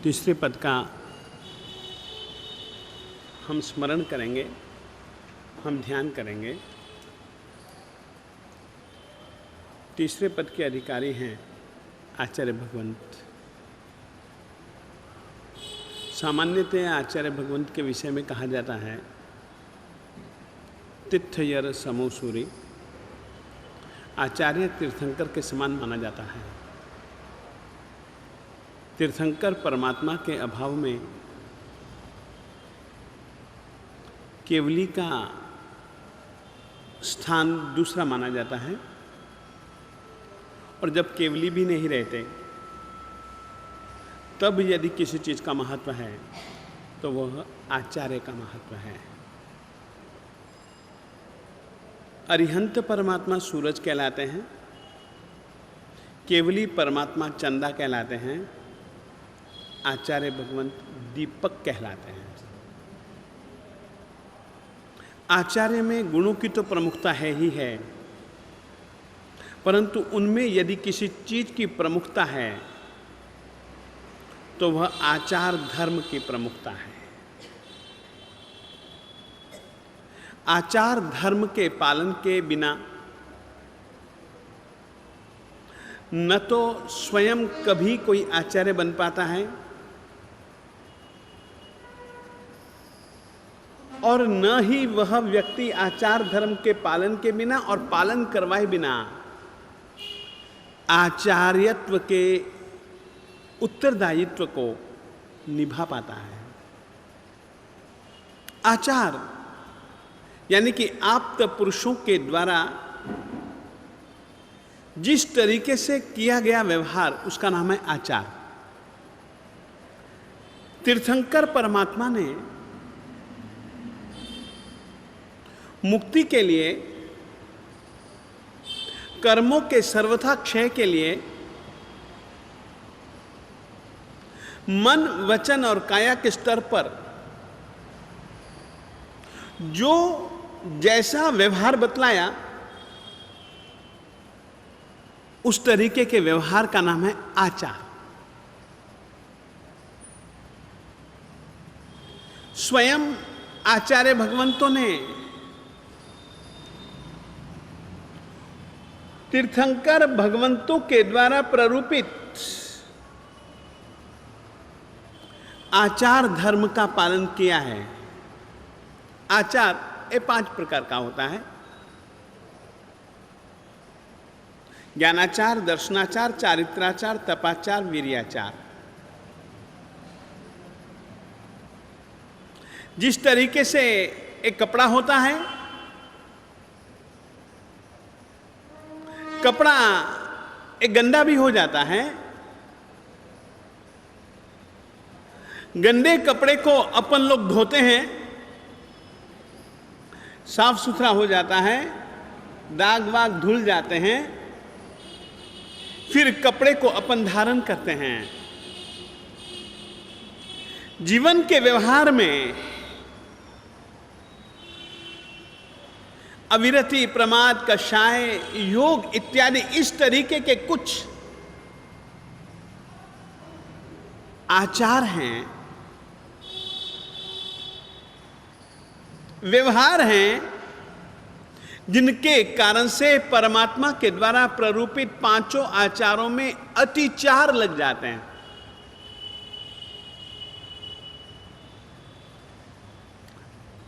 तीसरे पद का हम स्मरण करेंगे, हम ध्यान करेंगे। तीसरे पद के अधिकारी हैं आचार्य भगवंत। सामान्यतः आचार्य भगवंत के विषय में कहा जाता है तीर्थयर समोसूरी, आचार्य तीर्थंकर के समान माना जाता है। तीर्थंकर परमात्मा के अभाव में केवली का स्थान दूसरा माना जाता है, और जब केवली भी नहीं रहते तब यदि किसी चीज़ का महत्व है तो वह आचार्य का महत्व है। अरिहंत परमात्मा सूरज कहलाते हैं, केवली परमात्मा चंदा कहलाते हैं, आचार्य भगवंत दीपक कहलाते हैं। आचार्य में गुणों की तो प्रमुखता है ही है, परंतु उनमें यदि किसी चीज की प्रमुखता है तो वह आचार धर्म की प्रमुखता है। आचार धर्म के पालन के बिना न तो स्वयं कभी कोई आचार्य बन पाता है और न ही वह व्यक्ति आचार धर्म के पालन के बिना और पालन करवाए बिना आचार्यत्व के उत्तरदायित्व को निभा पाता है। आचार यानी कि आप्त पुरुषों के द्वारा जिस तरीके से किया गया व्यवहार, उसका नाम है आचार। तीर्थंकर परमात्मा ने मुक्ति के लिए, कर्मों के सर्वथा क्षय के लिए मन, वचन और काया के स्तर पर जो जैसा व्यवहार बतलाया, उस तरीके के व्यवहार का नाम है आचार। स्वयं आचार्य भगवंतों ने तीर्थंकर भगवंतों के द्वारा प्ररूपित आचार धर्म का पालन किया है। आचार ये 5 प्रकार का होता है: ज्ञानाचार, दर्शनाचार, चारित्राचार, तपाचार, वीर्याचार। जिस तरीके से एक कपड़ा होता है, कपड़ा एक गंदा भी हो जाता है, गंदे कपड़े को अपन लोग धोते हैं, साफ सुथरा हो जाता है, दाग वाग धुल जाते हैं, फिर कपड़े को अपन धारण करते हैं। जीवन के व्यवहार में अविरति, प्रमाद, कषाय, योग इत्यादि इस तरीके के कुछ आचार हैं, व्यवहार हैं, जिनके कारण से परमात्मा के द्वारा प्ररूपित 5 आचारों में अतिचार लग जाते हैं।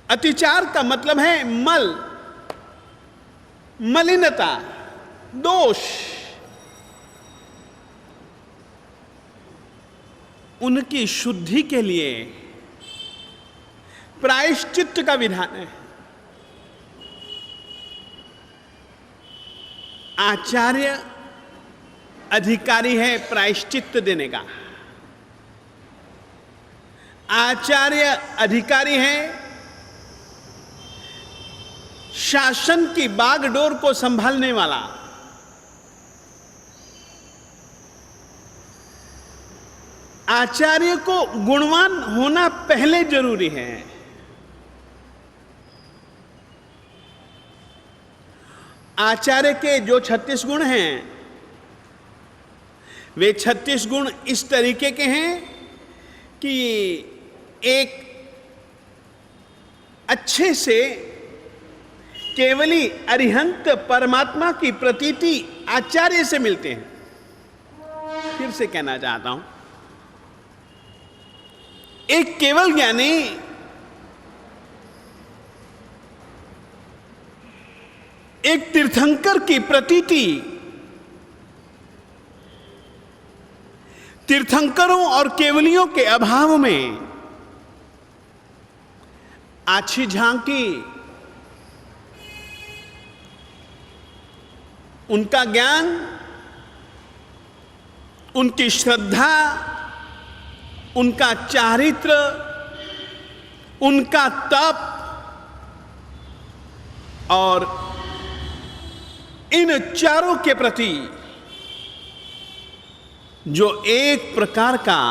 अतिचार का मतलब है मल, मलिनता, दोष। उनकी शुद्धि के लिए प्रायश्चित्त का विधान है। आचार्य अधिकारी है प्रायश्चित्त देने का। आचार्य अधिकारी है शासन की बागडोर को संभालने वाला। आचार्य को गुणवान होना पहले जरूरी है। आचार्य के जो 36 गुण हैं, वे 36 गुण इस तरीके के हैं कि एक अच्छे से केवली अरिहंत परमात्मा की प्रतीति आचार्य से मिलते हैं। फिर से कहना चाहता हूं, एक केवल ज्ञानी एक तीर्थंकर की प्रतीति तीर्थंकरों और केवलियों के अभाव में आछी झांकी, उनका ज्ञान, उनकी श्रद्धा, उनका चारित्र, उनका तप और इन चारों के प्रति जो एक प्रकार का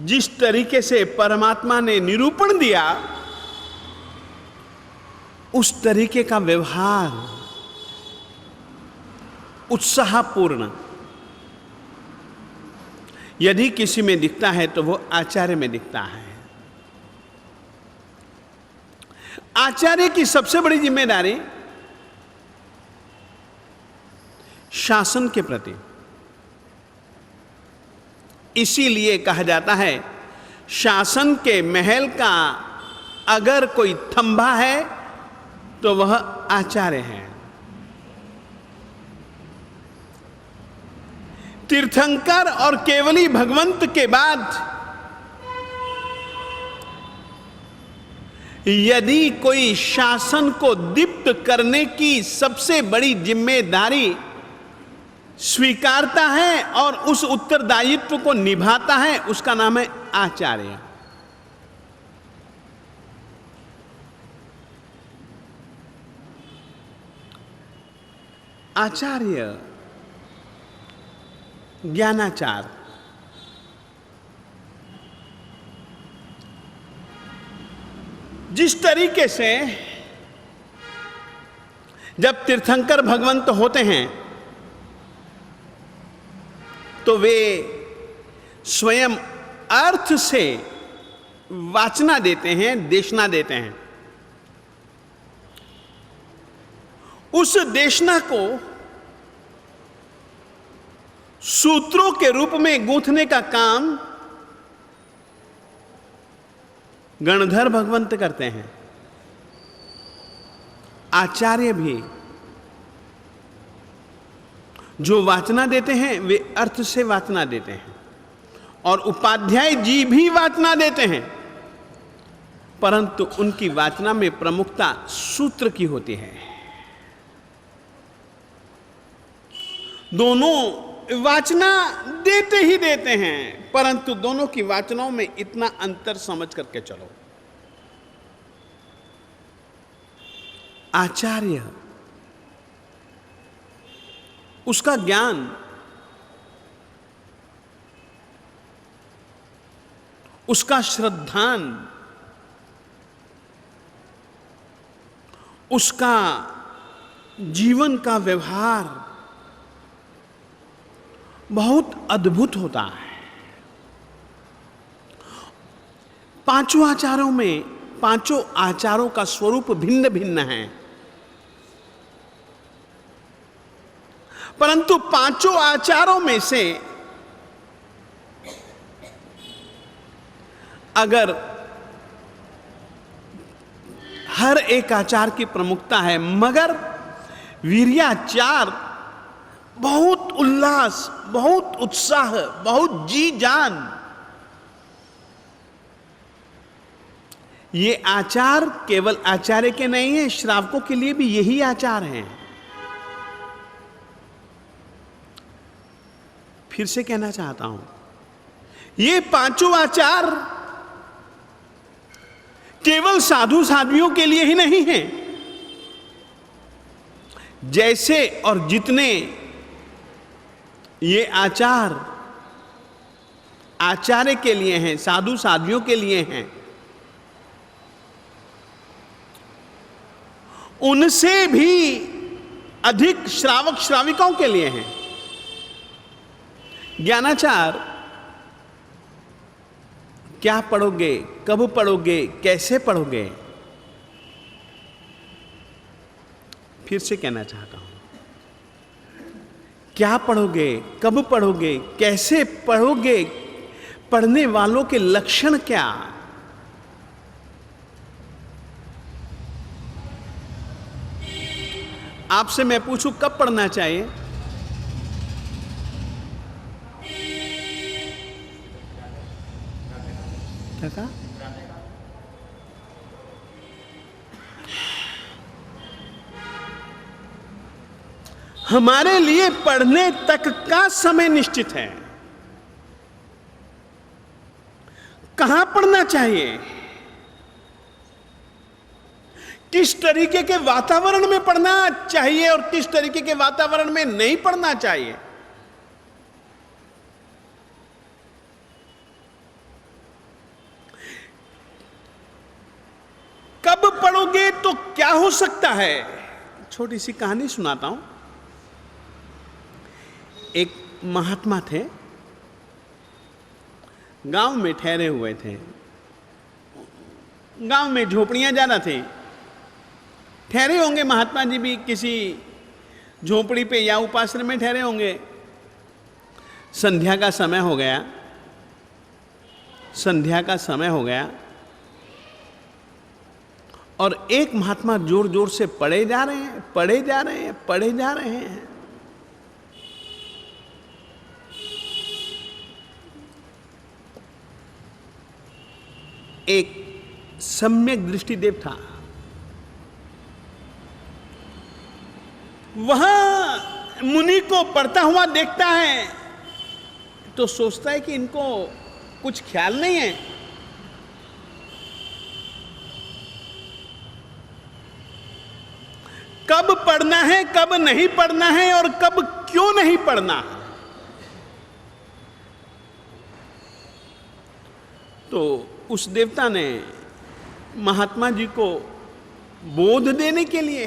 जिस तरीके से परमात्मा ने निरूपण दिया, उस तरीके का व्यवहार उत्साहपूर्ण यदि किसी में दिखता है तो वो आचार्य में दिखता है। आचार्य की सबसे बड़ी जिम्मेदारी शासन के प्रति, इसीलिए कहा जाता है शासन के महल का अगर कोई थंभा है तो वह आचार्य है। तीर्थंकर और केवली भगवंत के बाद यदि कोई शासन को दीप्त करने की सबसे बड़ी जिम्मेदारी स्वीकारता है और उस उत्तरदायित्व को निभाता है, उसका नाम है आचार्य। आचार्य, ज्ञानाचार, जिस तरीके से जब तीर्थंकर भगवंत होते हैं तो वे स्वयं अर्थ से वाचना देते हैं, देशना देते हैं। उस देशना को सूत्रों के रूप में गूंथने का काम गणधर भगवंत करते हैं। आचार्य भी जो वाचना देते हैं वे अर्थ से वाचना देते हैं, और उपाध्याय जी भी वाचना देते हैं, परंतु उनकी वाचना में प्रमुखता सूत्र की होती है। दोनों वाचना देते ही देते हैं, परंतु दोनों की वाचनाओं में इतना अंतर समझ करके चलो। आचार्य, उसका ज्ञान उसका श्रद्धान, उसका जीवन का व्यवहार बहुत अद्भुत होता है। पांचों आचारों में पांचों आचारों का स्वरूप भिन्न भिन्न है, परंतु पांचों आचारों में से अगर हर एक आचार की प्रमुखता है, मगर वीर्याचार बहुत उल्लास, बहुत उत्साह, बहुत जी जान, ये आचार केवल आचार्य के नहीं है, श्रावकों के लिए भी यही आचार हैं। फिर से कहना चाहता हूं, ये पांचों आचार केवल साधु साध्वियों के लिए ही नहीं है। जैसे और जितने ये आचार आचार्य के लिए हैं, साधु साध्वियों के लिए हैं, उनसे भी अधिक श्रावक श्राविकाओं के लिए हैं। ज्ञानाचार क्या पढ़ोगे, कब पढ़ोगे, कैसे पढ़ोगे? फिर से कहना चाहता हूं, क्या पढ़ोगे, कब पढ़ोगे, कैसे पढ़ोगे, पढ़ने वालों के लक्षण क्या? आपसे मैं पूछूं कब पढ़ना चाहिए? क्या कहा? हमारे लिए पढ़ने तक का समय निश्चित है। कहां पढ़ना चाहिए, किस तरीके के वातावरण में पढ़ना चाहिए और किस तरीके के वातावरण में नहीं पढ़ना चाहिए, कब पढ़ोगे तो क्या हो सकता है। छोटी सी कहानी सुनाता हूं। एक महात्मा थे, गांव में ठहरे हुए थे। गांव में झोपड़ियां ज्यादा थी। ठहरे होंगे महात्मा जी भी किसी झोपड़ी पे या उपाश्रम में ठहरे होंगे। संध्या का समय हो गया। संध्या का समय हो गया और एक महात्मा जोर जोर से पढ़े जा रहे हैं, पढ़े जा रहे हैं, पढ़े जा रहे हैं। एक सम्यक दृष्टिदेव था। वहां मुनि को पढ़ता हुआ देखता है तो सोचता है कि इनको कुछ ख्याल नहीं है। कब पढ़ना है, कब नहीं पढ़ना है और कब क्यों नहीं पढ़ना। तो उस देवता ने महात्मा जी को बोध देने के लिए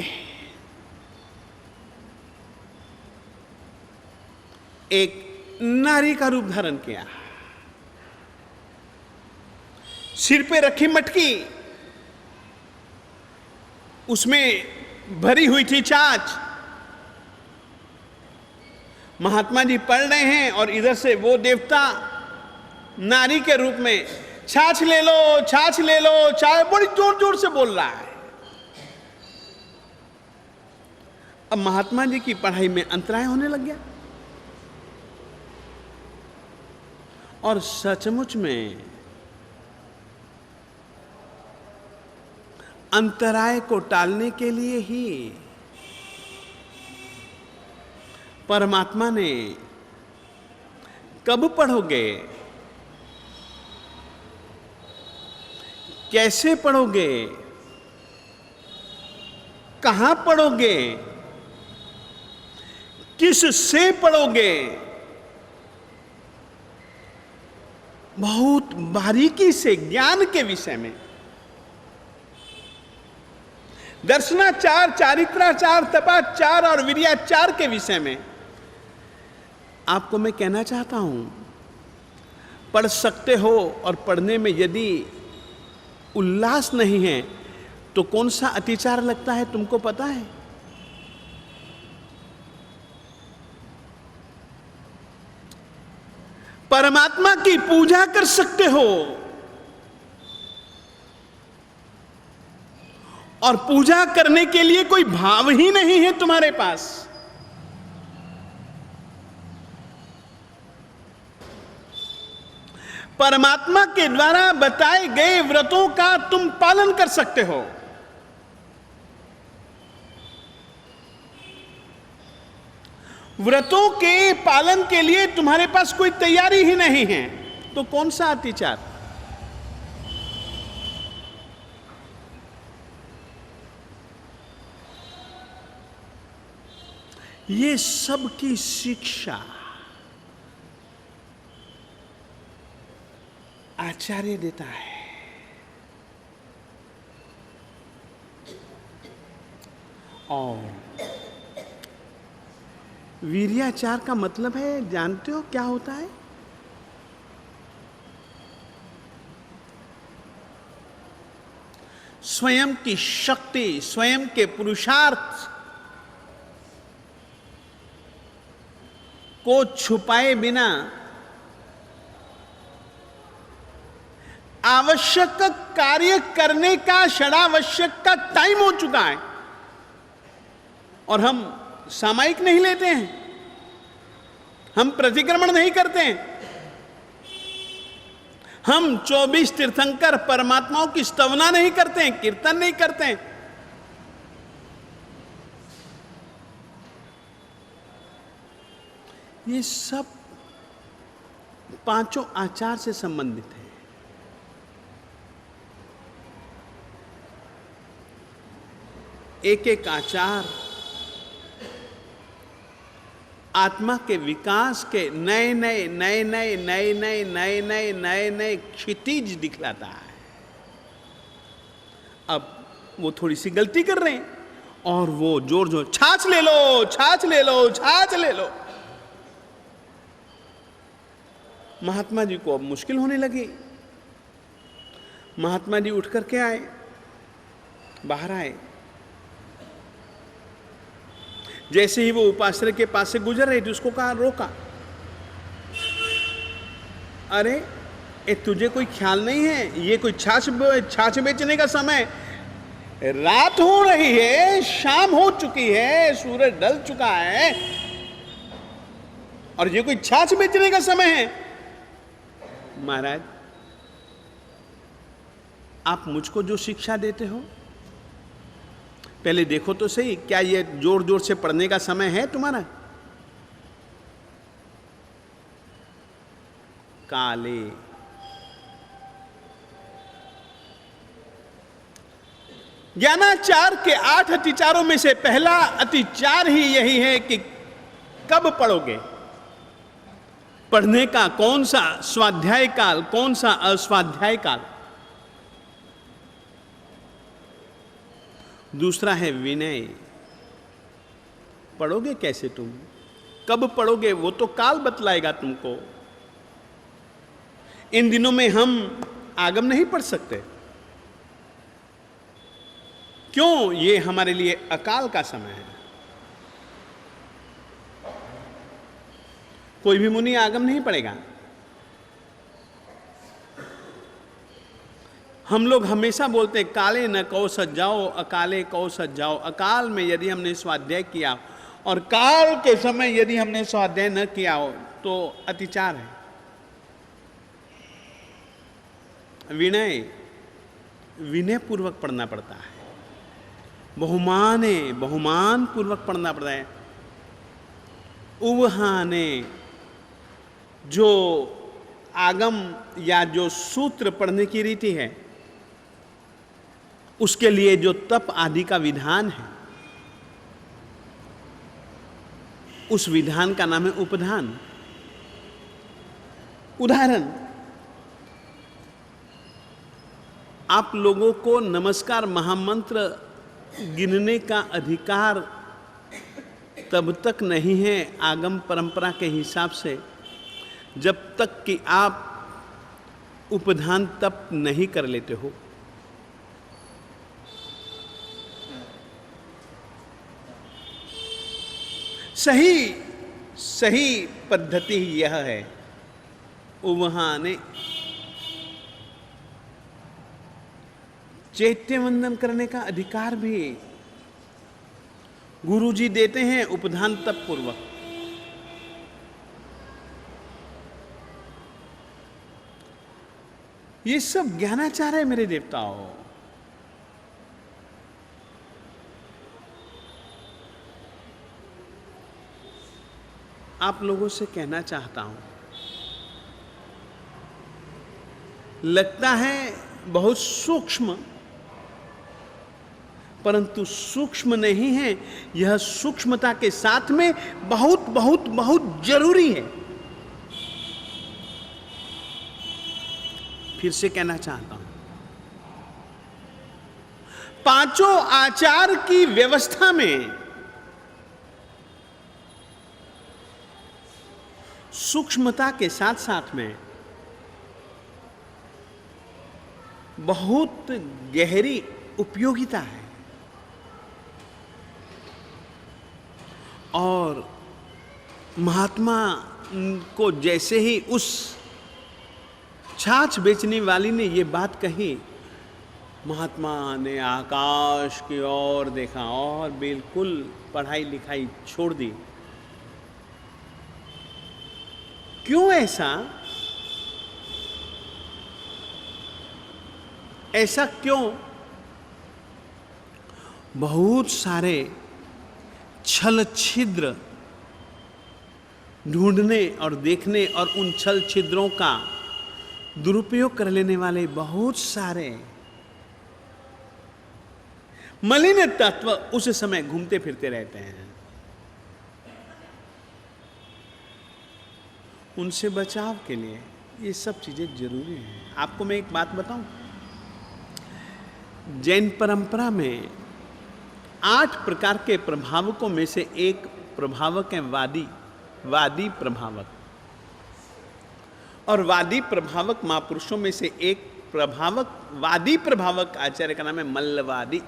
एक नारी का रूप धारण किया। सिर पे रखी मटकी, उसमें भरी हुई थी छाछ। महात्मा जी पढ़ रहे हैं और इधर से वो देवता नारी के रूप में छाछ ले लो, छाछ ले लो, चाय बड़ी जोर जोर से बोल रहा है। अब महात्मा जी की पढ़ाई में अंतराय होने लग गया और सचमुच में अंतराय को टालने के लिए ही परमात्मा ने कब पढ़ोगे, कैसे पढ़ोगे, कहां पढ़ोगे, किस से पढ़ोगे, बहुत बारीकी से ज्ञान के विषय में, दर्शनाचार, चारित्राचार, तपाचार और विर्याचार के विषय में आपको मैं कहना चाहता हूं। पढ़ सकते हो और पढ़ने में यदि उल्लास नहीं है तो कौन सा अतिचार लगता है तुमको पता है? परमात्मा की पूजा कर सकते हो और पूजा करने के लिए कोई भाव ही नहीं है तुम्हारे पास। परमात्मा के द्वारा बताए गए व्रतों का तुम पालन कर सकते हो। व्रतों के पालन के लिए तुम्हारे पास कोई तैयारी ही नहीं है तो कौन सा अतिचार? ये सब की शिक्षा आचार्य देता है। और वीर्याचार का मतलब है, जानते हो क्या होता है? स्वयं की शक्ति, स्वयं के पुरुषार्थ को छुपाए बिना आवश्यक कार्य करने का, षडावश्यक का टाइम हो चुका है और हम सामायिक नहीं लेते हैं, हम प्रतिक्रमण नहीं करते हैं। हम 24 तीर्थंकर परमात्माओं की स्तवना नहीं करते हैं, कीर्तन नहीं करते हैं। ये सब पांचों आचार से संबंधित है। एक एक आचार आत्मा के विकास के नए नए नए नए नए नए नए नए नए नए क्षितिज दिखलाता है। अब वो थोड़ी सी गलती कर रहे हैं और वो जोर जोर छाछ ले लो, छाछ ले लो, छाछ ले लो। महात्मा जी को अब मुश्किल होने लगी। महात्मा जी उठ करके आए, बाहर आए। जैसे ही वो उपाश्रय के पास से गुजर रही थी, उसको कहा, रोका। अरे ए, तुझे कोई ख्याल नहीं है ये कोई छाछ बेचने का समय? रात हो रही है, शाम हो चुकी है, सूरज ढल चुका है और ये कोई छाछ बेचने का समय है? महाराज, आप मुझको जो शिक्षा देते हो, पहले देखो तो सही, क्या ये जोर जोर से पढ़ने का समय है तुम्हारा? काले ज्ञानाचार के 8 अतिचारों में से पहला अतिचार ही यही है कि कब पढ़ोगे। पढ़ने का कौन सा स्वाध्याय काल, कौन सा अस्वाध्याय काल। दूसरा है विनय। पढ़ोगे कैसे तुम, कब पढ़ोगे, वो तो काल बतलाएगा तुमको। इन दिनों में हम आगम नहीं पढ़ सकते। क्यों? ये हमारे लिए अकाल का समय है। कोई भी मुनि आगम नहीं पढ़ेगा। हम लोग हमेशा बोलते हैं, काले न कौ सज्जाओ, अकाले कौ सज्जाओ। अकाल में यदि हमने स्वाध्याय किया और काल के समय यदि हमने स्वाध्याय न किया हो तो अतिचार है। विनय, विनय पूर्वक पढ़ना पड़ता है। बहुमान पूर्वक पढ़ना पड़ता है। उवहाने, जो आगम या जो सूत्र पढ़ने की रीति है, उसके लिए जो तप आदि का विधान है, उस विधान का नाम है उपधान। उदाहरण, आप लोगों को नमस्कार महामंत्र गिनने का अधिकार तब तक नहीं है आगम परंपरा के हिसाब से, जब तक कि आप उपधान तप नहीं कर लेते हो। सही पद्धति यह है। उवहाने, चैत्य वंदन करने का अधिकार भी गुरु जी देते हैं उपधान तप पूर्वक। ये सब ज्ञानाचार है मेरे देवताओं। आप लोगों से कहना चाहता हूं, लगता है बहुत सूक्ष्म, परंतु सूक्ष्म नहीं है। यह सूक्ष्मता के साथ में बहुत बहुत बहुत जरूरी है। फिर से कहना चाहता हूं, पांचों आचार की व्यवस्था में सूक्ष्मता के साथ साथ में बहुत गहरी उपयोगिता है। और महात्मा को जैसे ही उस छाछ बेचने वाली ने ये बात कही, महात्मा ने आकाश की ओर देखा और बिल्कुल पढ़ाई लिखाई छोड़ दी। क्यों ऐसा? ऐसा क्यों? बहुत सारे छल छिद्र ढूंढने और देखने और उन छल छिद्रों का दुरुपयोग कर लेने वाले बहुत सारे मलिन तत्व उस समय घूमते फिरते रहते हैं। उनसे बचाव के लिए ये सब चीजें जरूरी हैं। आपको मैं एक बात बताऊं, जैन परंपरा में 8 प्रकार के प्रभावकों में से एक प्रभावक है वादी प्रभावक। और वादी प्रभावक महापुरुषों में से एक वादी प्रभावक आचार्य का नाम है मल्लवादी।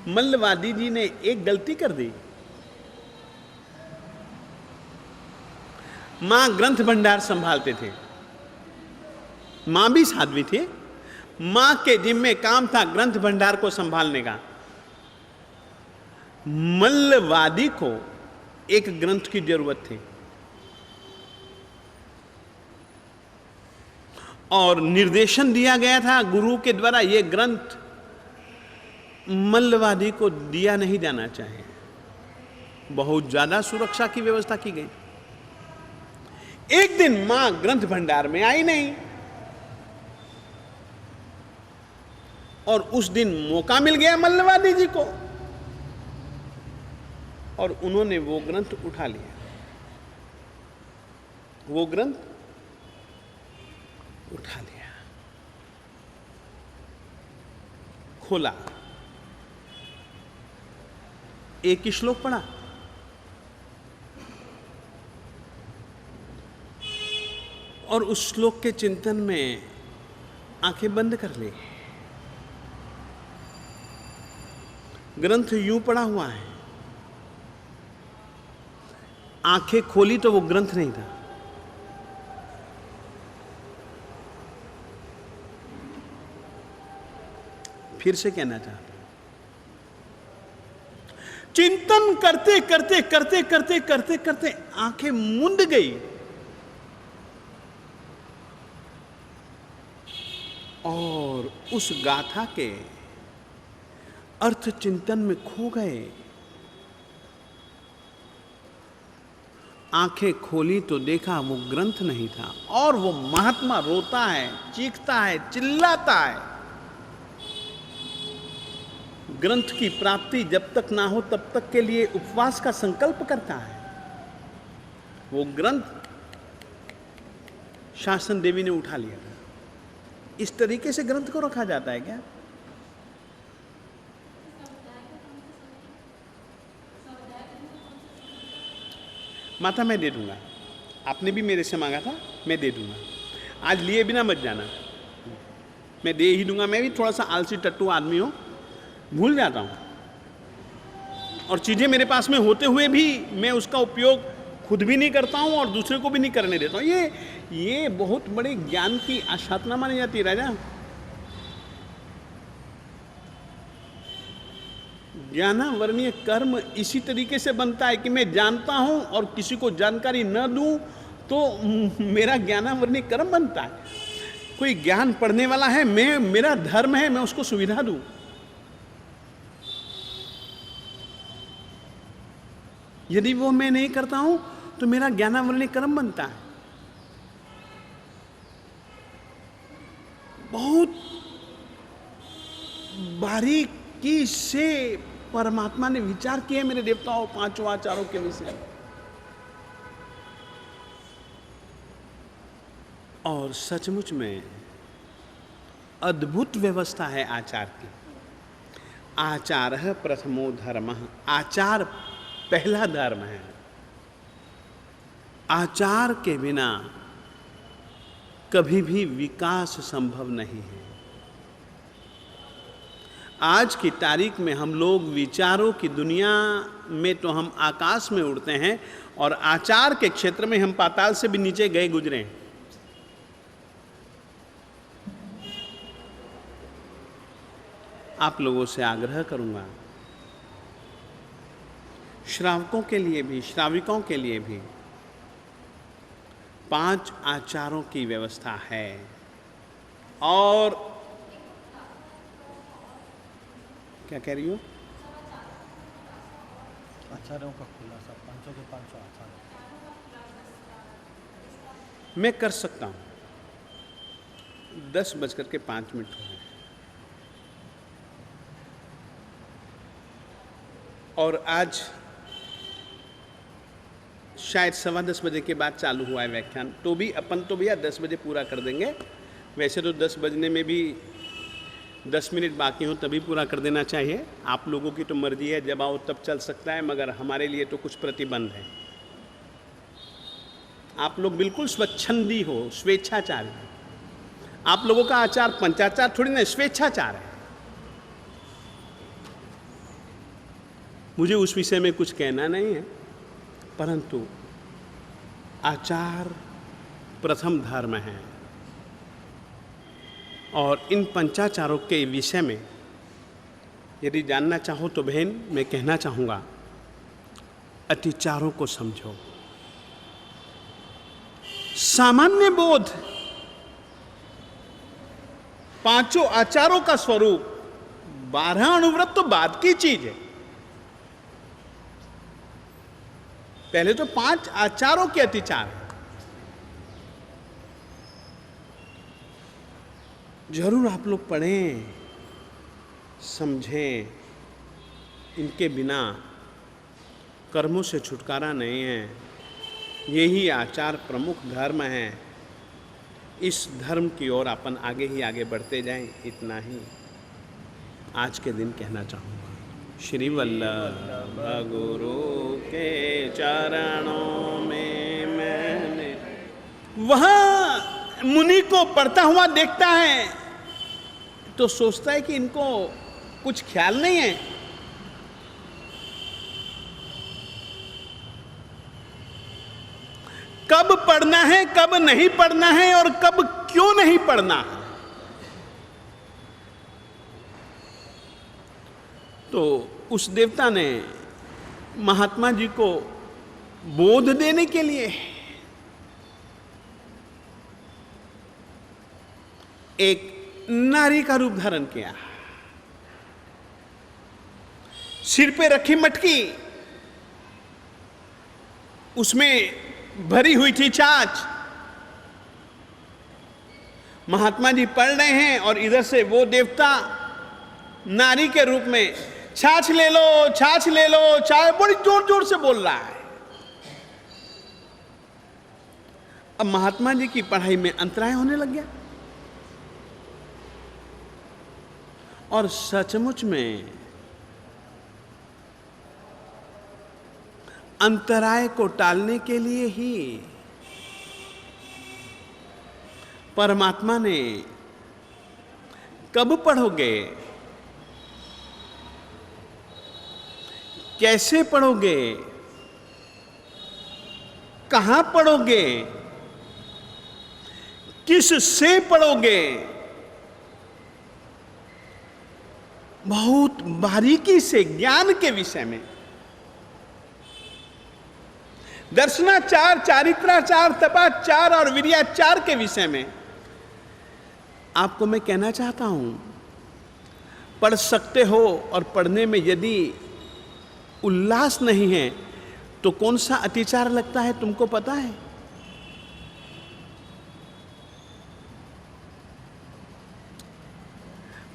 मल्लवादी जी ने एक गलती कर दी। मां ग्रंथ भंडार संभालते थे, मां भी साध्वी थे, मां के जिम्मे काम था ग्रंथ भंडार को संभालने का। मल्लवादी को एक ग्रंथ की जरूरत थी और निर्देशन दिया गया था गुरु के द्वारा, यह ग्रंथ मल्लवादी को दिया नहीं जाना चाहिए। बहुत ज्यादा सुरक्षा की व्यवस्था की गई। एक दिन मां ग्रंथ भंडार में आई नहीं और उस दिन मौका मिल गया मल्लवादी जी को और उन्होंने वो ग्रंथ उठा लिया। वो ग्रंथ उठा लिया, खोला, एक ही श्लोक पढ़ा और उस श्लोक के चिंतन में आंखें बंद कर ली। ग्रंथ यूं पड़ा हुआ है, आंखें खोली तो वो ग्रंथ नहीं था। फिर से कहना चाहता हूं, चिंतन करते करते करते करते करते करते आंखें मूंद गई और उस गाथा के अर्थ चिंतन में खो गए। आंखें खोली तो देखा वो ग्रंथ नहीं था और वो महात्मा रोता है, चीखता है, चिल्लाता है। ग्रंथ की प्राप्ति जब तक ना हो तब तक के लिए उपवास का संकल्प करता है। वो ग्रंथ शासन देवी ने उठा लिया था। इस तरीके से ग्रंथ को रखा जाता है क्या? माता मैं दे दूंगा, आपने भी मेरे से मांगा था, मैं दे दूंगा। आज लिए बिना मत जाना, मैं दे ही दूंगा। मैं भी थोड़ा सा आलसी टट्टू आदमी हूं, भूल जाता हूं और चीजें मेरे पास में होते हुए भी मैं उसका उपयोग खुद भी नहीं करता हूं और दूसरे को भी नहीं करने देता हूं। ये बहुत बड़े ज्ञान की आशातना मानी जाती है राजा। ज्ञानावरणीय कर्म इसी तरीके से बनता है कि मैं जानता हूं और किसी को जानकारी न दूं तो मेरा ज्ञानावरणीय कर्म बनता है। कोई ज्ञान पढ़ने वाला है, मेरा धर्म है मैं उसको सुविधा दूं। यदि वो मैं नहीं करता हूं तो मेरा ज्ञानावरणीय कर्म बनता है। बहुत बारीकी से परमात्मा ने विचार किया मेरे देवताओं, 5 आचारों के विषय और सचमुच में अद्भुत व्यवस्था है आचार की। आचारः प्रथमो धर्मः, आचार पहला धर्म है। आचार के बिना कभी भी विकास संभव नहीं है। आज की तारीख में हम लोग विचारों की दुनिया में तो हम आकाश में उड़ते हैं और आचार के क्षेत्र में हम पाताल से भी नीचे गए गुजरे हैं। आप लोगों से आग्रह करूंगा, श्रावकों के लिए भी, श्राविकों के लिए भी 5 आचारों की व्यवस्था है। और क्या कह रही हो? आचार्यों का खुलासा, 500 के 500 आचार्य मैं कर सकता हूं। 10:05 हो गए और आज शायद 10:15 बजे के बाद चालू हुआ है व्याख्यान, तो भी अपन तो भैया 10 बजे पूरा कर देंगे। वैसे तो 10 बजने में भी 10 मिनट बाकी हो तभी पूरा कर देना चाहिए। आप लोगों की तो मर्जी है, जब आओ तब चल सकता है, मगर हमारे लिए तो कुछ प्रतिबंध है। आप लोग बिल्कुल स्वच्छंदी हो, स्वेच्छाचारी हो। आप लोगों का आचार पंचाचार थोड़ी ना, स्वेच्छाचार है। मुझे उस विषय में कुछ कहना नहीं है, परंतु आचार प्रथम धर्म है। और इन पंचाचारों के विषय में यदि जानना चाहो तो बहन, मैं कहना चाहूँगा, अतिचारों को समझो। सामान्य बोध 5 आचारों का स्वरूप, 12 अनुव्रत तो बाद की चीज है। पहले तो 5 आचारों के अतिचार है। जरूर आप लोग पढ़ें, समझें। इनके बिना कर्मों से छुटकारा नहीं है। यही आचार प्रमुख धर्म है। इस धर्म की ओर अपन आगे ही आगे बढ़ते जाएं, इतना ही आज के दिन कहना चाहूँगा। श्री वल्लभ गुरु के चरणों में मैंने, वहाँ मुनि को पढ़ता हुआ देखता है तो सोचता है कि इनको कुछ ख्याल नहीं है। कब पढ़ना है, कब नहीं पढ़ना है और कब क्यों नहीं पढ़ना है। तो उस देवता ने महात्मा जी को बोध देने के लिए एक नारी का रूप धारण किया। सिर पे रखी मटकी, उसमें भरी हुई थी छाछ। महात्मा जी पढ़ रहे हैं और इधर से वो देवता नारी के रूप में छाछ ले लो, छाछ ले लो, चाय, बड़ी जोर जोर से बोल रहा है। अब महात्मा जी की पढ़ाई में अंतराय होने लग गया और सचमुच में अंतराय को टालने के लिए ही परमात्मा ने कब पढ़ोगे, कैसे पढ़ोगे, कहां पढ़ोगे, किस से पढ़ोगे, बहुत बारीकी से ज्ञान के विषय में, दर्शनाचार, चारित्राचार, तपाचार और विर्याचार के विषय में आपको मैं कहना चाहता हूं, पढ़ सकते हो और पढ़ने में यदि उल्लास नहीं है तो कौन सा अतिचार लगता है तुमको पता है?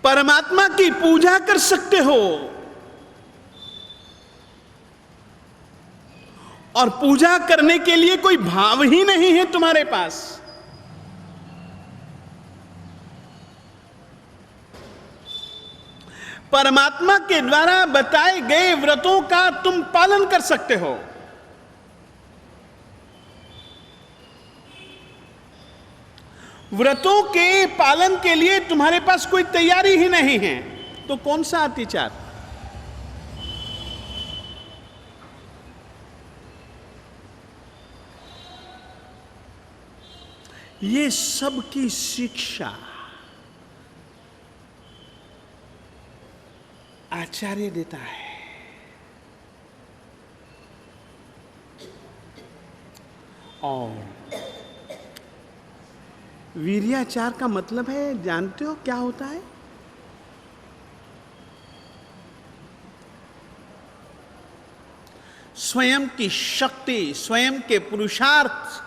परमात्मा की पूजा कर सकते हो और पूजा करने के लिए कोई भाव ही नहीं है तुम्हारे पास। परमात्मा के द्वारा बताए गए व्रतों का तुम पालन कर सकते हो। व्रतों के पालन के लिए तुम्हारे पास कोई तैयारी ही नहीं है। तो कौन सा अतिचार? ये सब की शिक्षा आचार्य देता है। और वीर्याचार का मतलब है, जानते हो क्या होता है? स्वयं की शक्ति, स्वयं के पुरुषार्थ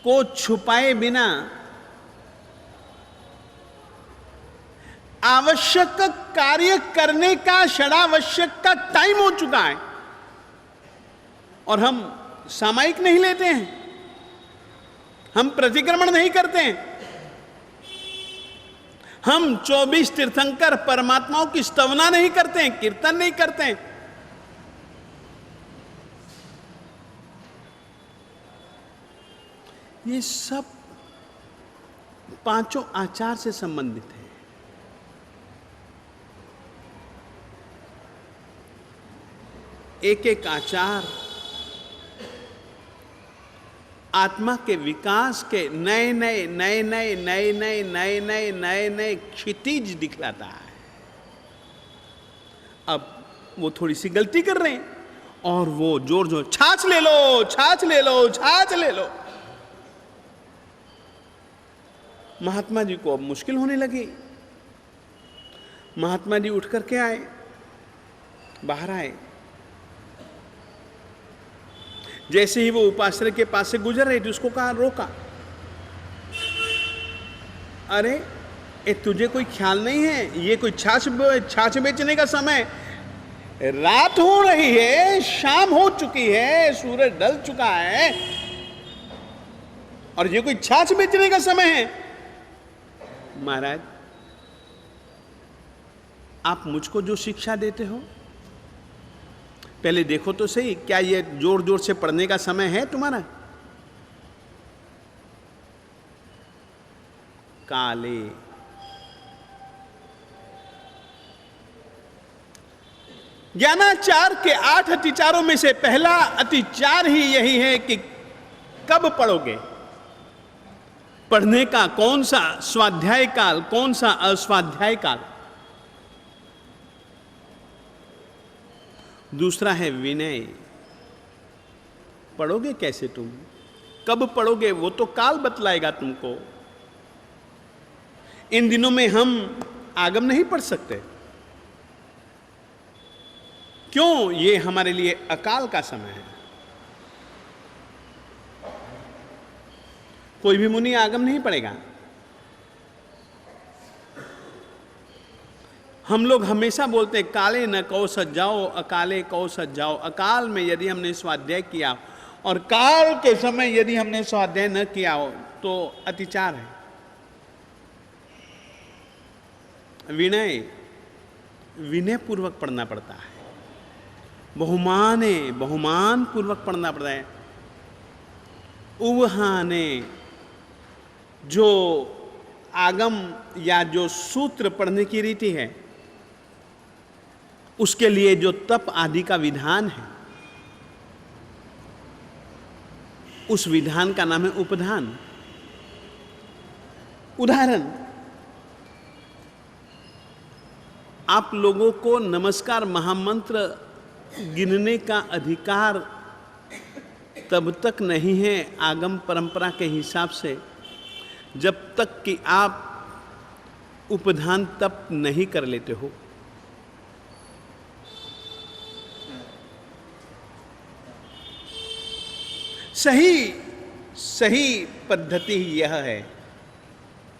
को छुपाए बिना आवश्यक कार्य करने का, षडावश्यक का टाइम हो चुका है और हम सामयिक नहीं लेते हैं, हम प्रतिक्रमण नहीं करते हैं, हम 24 तीर्थंकर परमात्माओं की स्तवना नहीं करते हैं, कीर्तन नहीं करते हैं। ये सब पांचों आचार से संबंधित है। एक एक आचार आत्मा के विकास के नए नए नए नए नए नए नए नए नए नए क्षितिज दिखलाता है। अब वो थोड़ी सी गलती कर रहे हैं और वो जोर जोर छाछ ले लो, छाछ ले लो, छाछ ले लो। महात्मा जी को अब मुश्किल होने लगी। महात्मा जी उठ करके आए, बाहर आए। जैसे ही वो उपाश्रय के पास से गुजर रही थी, उसको कहा, रोका, अरे ए तुझे कोई ख्याल नहीं है, ये कोई छाछ बेचने का समय? रात हो रही है, शाम हो चुकी है, सूरज ढल चुका है और ये कोई छाछ बेचने का समय है? महाराज, आप मुझको जो शिक्षा देते हो, पहले देखो तो सही, क्या ये जोर जोर से पढ़ने का समय है तुम्हारा? काले ज्ञानाचार के 8 अतिचारों में से पहला अतिचार ही यही है कि कब पढ़ोगे। पढ़ने का कौन सा स्वाध्याय काल, कौन सा अस्वाध्याय काल। दूसरा है विनय। पढ़ोगे कैसे तुम, कब पढ़ोगे, वो तो काल बतलाएगा तुमको। इन दिनों में हम आगम नहीं पढ़ सकते। क्यों? ये हमारे लिए अकाल का समय है। कोई भी मुनि आगम नहीं पढ़ेगा। हम लोग हमेशा बोलते हैं, काले न कौ सज्जाओ, अकाले कौ सज्जाओ। अकाल में यदि हमने स्वाध्याय किया और काल के समय यदि हमने स्वाध्याय न किया हो तो अतिचार है। विनय, विनय पूर्वक पढ़ना पड़ता है। बहुमान पूर्वक पढ़ना पड़ता है। उवहाने, जो आगम या जो सूत्र पढ़ने की रीति है, उसके लिए जो तप आदि का विधान है, उस विधान का नाम है उपधान। उदाहरण, आप लोगों को नमस्कार महामंत्र गिनने का अधिकार तब तक नहीं है आगम परंपरा के हिसाब से, जब तक कि आप उपधान तप नहीं कर लेते हो। सही पद्धति यह है।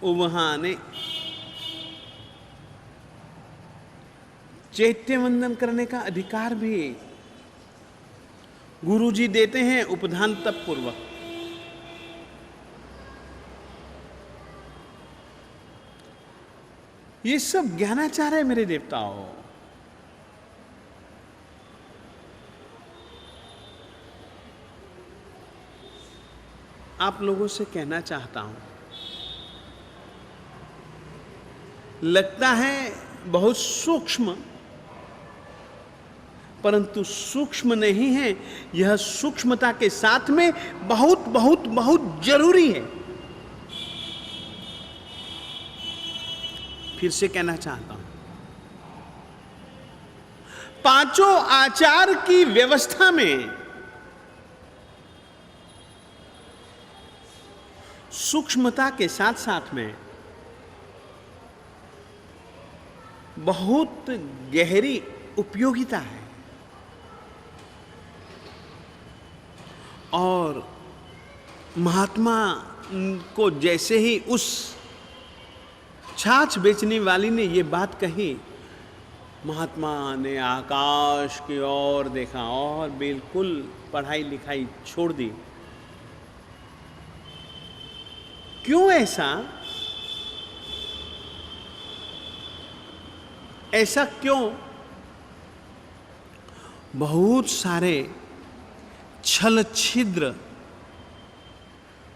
उवहाने, चैत्य वंदन करने का अधिकार भी गुरुजी देते हैं उपधान तप पूर्वक। ये सब ज्ञानाचार है मेरे देवताओं। आप लोगों से कहना चाहता हूं, लगता है बहुत सूक्ष्म, परंतु सूक्ष्म नहीं है। यह सूक्ष्मता के साथ में बहुत बहुत बहुत जरूरी है। फिर से कहना चाहता हूं, पांचों आचार की व्यवस्था में सूक्ष्मता के साथ साथ में बहुत गहरी उपयोगिता है। और महात्मा को जैसे ही उस छाछ बेचने वाली ने ये बात कही, महात्मा ने आकाश की ओर देखा और बिल्कुल पढ़ाई लिखाई छोड़ दी। क्यों ऐसा? ऐसा क्यों? बहुत सारे छल छिद्र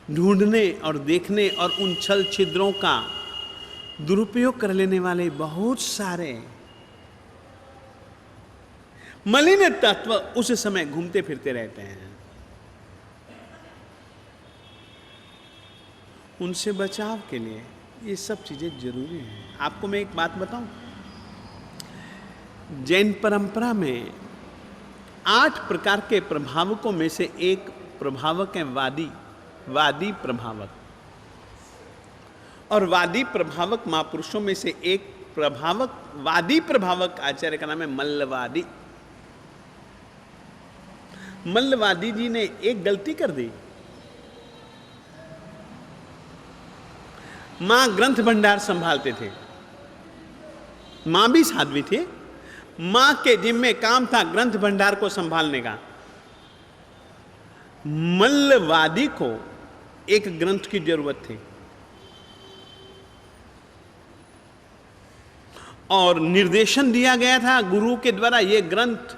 ढूंढने और देखने और उन छल छिद्रों का दुरुपयोग कर लेने वाले बहुत सारे मलिन तत्व उस समय घूमते फिरते रहते हैं। उनसे बचाव के लिए ये सब चीजें जरूरी हैं। आपको मैं एक बात बताऊं, जैन परंपरा में 8 प्रकार के प्रभावकों में से एक प्रभावक है वादी प्रभावक। और वादी प्रभावक महापुरुषों में से एक प्रभावक, वादी प्रभावक आचार्य का नाम है मल्लवादी। मल्लवादी जी ने एक गलती कर दी। मां ग्रंथ भंडार संभालते थे, मां भी साध्वी थे, मां के जिम्मे काम था ग्रंथ भंडार को संभालने का। मल्लवादी को एक ग्रंथ की जरूरत थी और निर्देशन दिया गया था गुरु के द्वारा, यह ग्रंथ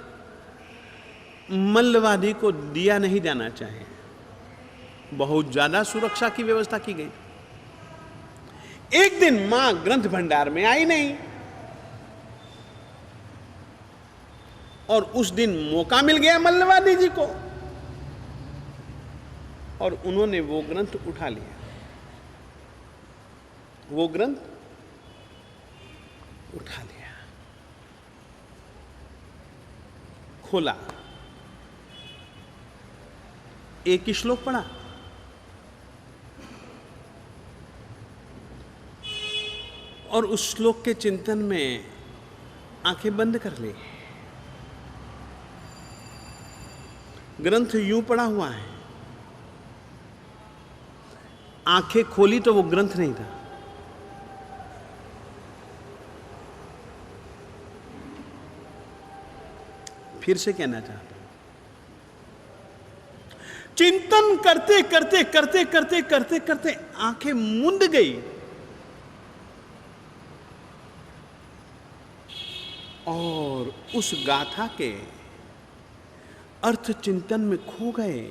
मल्लवादी को दिया नहीं जाना चाहिए। बहुत ज्यादा सुरक्षा की व्यवस्था की गई। एक दिन मां ग्रंथ भंडार में आई नहीं और उस दिन मौका मिल गया मल्लवादी जी को और उन्होंने वो ग्रंथ उठा लिया। वो ग्रंथ उठा लिया, खोला, एक ही श्लोक पढ़ा और उस श्लोक के चिंतन में आंखें बंद कर ली। ग्रंथ यूं पड़ा हुआ है, आंखें खोली तो वो ग्रंथ नहीं था। फिर से कहना चाहता हूं, चिंतन करते करते करते करते करते करते आंखें मूंद गई और उस गाथा के अर्थ चिंतन में खो गए।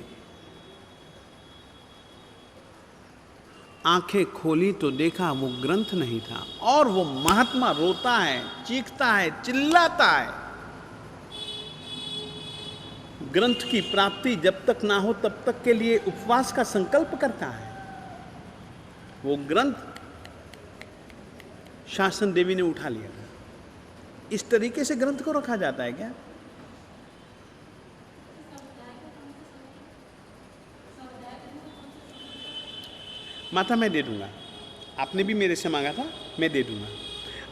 आंखें खोली तो देखा वो ग्रंथ नहीं था और वो महात्मा रोता है, चीखता है, चिल्लाता है। ग्रंथ की प्राप्ति जब तक ना हो तब तक के लिए उपवास का संकल्प करता है। वो ग्रंथ शासन देवी ने उठा लिया। इस तरीके से ग्रंथ को रखा जाता है क्या? माता मैं दे दूंगा, आपने भी मेरे से मांगा था, मैं दे दूंगा।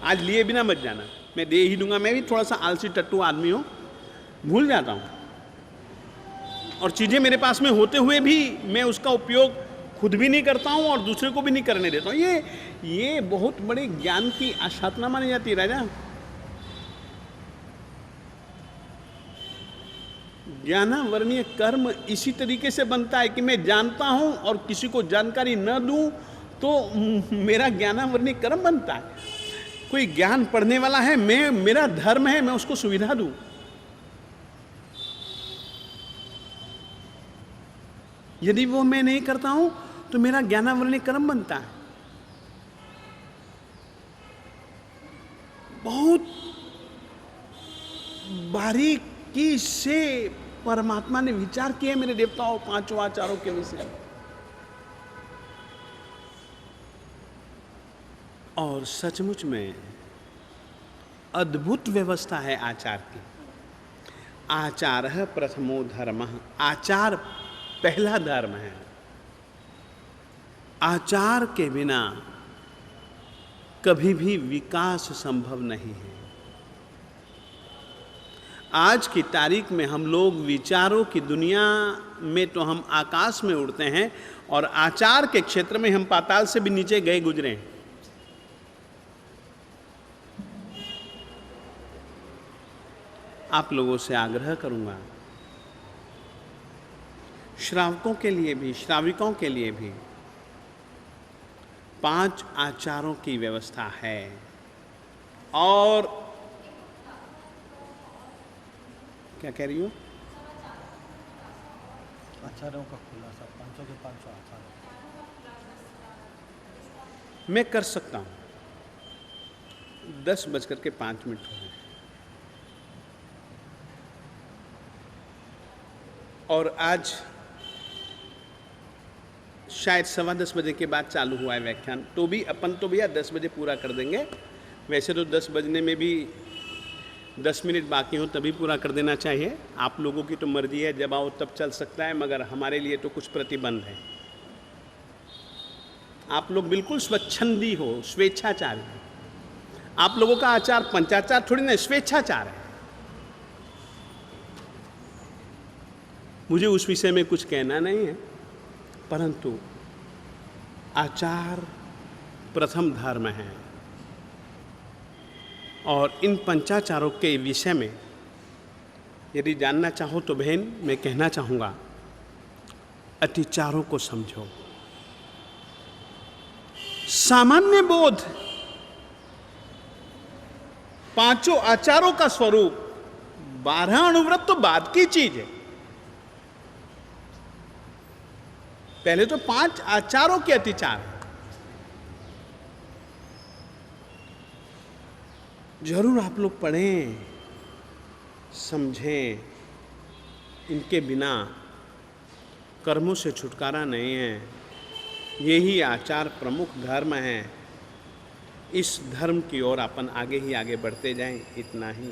आज लिए बिना मत जाना, मैं दे ही दूंगा। मैं भी थोड़ा सा आलसी टट्टू आदमी हूं, भूल जाता हूं और चीजें मेरे पास में होते हुए भी मैं उसका उपयोग खुद भी नहीं करता हूं और दूसरे को भी नहीं करने देता हूं। ये बहुत बड़े ज्ञान की आशातना मानी जाती है राजा। ज्ञानावर्णीय कर्म इसी तरीके से बनता है कि मैं जानता हूं और किसी को जानकारी न दूं तो मेरा ज्ञानावर्णीय कर्म बनता है। कोई ज्ञान पढ़ने वाला है, मेरा धर्म है मैं उसको सुविधा दूं। यदि वो मैं नहीं करता हूं तो मेरा ज्ञानावर्णीय कर्म बनता है। बहुत बारीकी से परमात्मा ने विचार किया मेरे देवताओं पांचों आचारों के विषय में। और सचमुच में अद्भुत व्यवस्था है आचार की। आचारः प्रथमो धर्मः, आचार पहला धर्म है। आचार के बिना कभी भी विकास संभव नहीं है। आज की तारीख में हम लोग विचारों की दुनिया में तो हम आकाश में उड़ते हैं और आचार के क्षेत्र में हम पाताल से भी नीचे गए गुजरे हैं। आप लोगों से आग्रह करूंगा, श्रावकों के लिए भी, श्राविकों के लिए भी 5 आचारों की व्यवस्था है। और क्या कह रही हो? आचार्यों का खुलासा, पांचों के पांचों आचार्य। मैं कर सकता हूं। 10:05 हो गए और आज शायद 10:15 बजे के बाद चालू हुआ है व्याख्यान, तो भी अपन तो भैया 10 बजे पूरा कर देंगे। वैसे तो 10 बजने में भी 10 मिनट बाकी हो तभी पूरा कर देना चाहिए। आप लोगों की तो मर्जी है, जब आओ तब चल सकता है, मगर हमारे लिए तो कुछ प्रतिबंध है। आप लोग बिल्कुल स्वच्छंदी हो, स्वेच्छाचारी हो। आप लोगों का आचार पंचाचार थोड़ी ना, स्वेच्छाचार है। मुझे उस विषय में कुछ कहना नहीं है, परंतु आचार प्रथम धर्म है। और इन पंचाचारों के विषय में यदि जानना चाहो तो बहन मैं कहना चाहूँगा, अतिचारों को समझो। सामान्य बोध 5 आचारों का स्वरूप, 12 अनुव्रत तो बाद की चीज है। पहले तो 5 आचारों के अतिचार है। जरूर आप लोग पढ़ें, समझें। इनके बिना कर्मों से छुटकारा नहीं है। यही आचार प्रमुख धर्म है। इस धर्म की ओर अपन आगे ही आगे बढ़ते जाएं। इतना ही।